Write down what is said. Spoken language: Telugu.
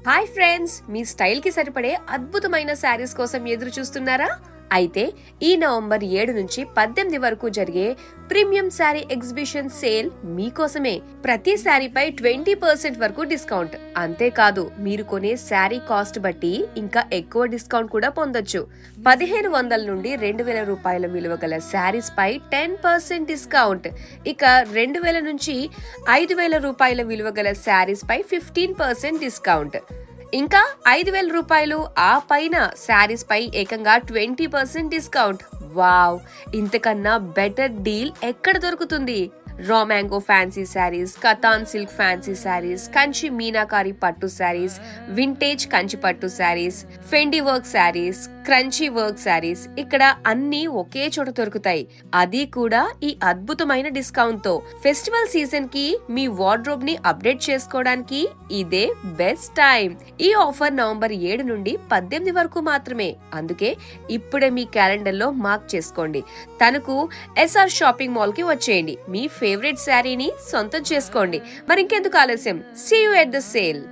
హాయ్ ఫ్రెండ్స్, మీ స్టైల్ కి సరిపడే అద్భుతమైన శారీస్ కోసం ఎదురు చూస్తున్నారా? అయితే ఈ నవంబర్ 7 నుంచి 18 వరకు జరిగే ప్రీమియం శారీ ఎగ్జిబిషన్ సేల్ మీకోసమే. ప్రతి శారీపై 20% వరకు డిస్కౌంట్. అంతేకాదు, మీరు కొనే శారీ కాస్ట్ బట్టి ఇంకా ఎక్కువ డిస్కౌంట్ కూడా పొందొచ్చు. 1500 నుండి 2000 రూపాయల విలువ గల శారీస్ పై 10% డిస్కౌంట్. ఇక 2000 నుంచి 5000 రూపాయల విలువ గల శారీస్ పై 15% డిస్కౌంట్. ఇంకా 5000 రూపాయలు ఆ పైన శారీస్ పై ఏకంగా 20% డిస్కౌంట్. వావ్, ఇంతకన్నా బెటర్ డీల్ ఎక్కడ దొరుకుతుంది? Raw mango fancy saris, katan silk fancy saris, Kanchi meenakari పట్టు శారీస్, వింటేజ్ కంచి పట్టు saris, Fendi work saris, crunchy work saris, ఇక్కడ అన్ని ఒకే చోట దొరుకుతాయి. అది కూడా ఈ అద్భుతమైన డిస్కౌంట్ తో. ఫెస్టివల్ సీజన్ కి మీ వార్డ్రోబ్ ని అప్డేట్ చేసుకోవడానికి ఇదే బెస్ట్ టైం. ఈ ఆఫర్ నవంబర్ 7 నుండి 18 వరకు మాత్రమే. అందుకే ఇప్పుడే మీ క్యాలెండర్ లో మార్క్ చేసుకోండి. తనకు ఎస్ఆర్ షాపింగ్ మాల్ కి వచ్చేయండి. మీ ఫేవరెట్ శారీని సొంతం చేసుకోండి. మరి ఇంకెందుకు ఆలస్యం? See you at the sale.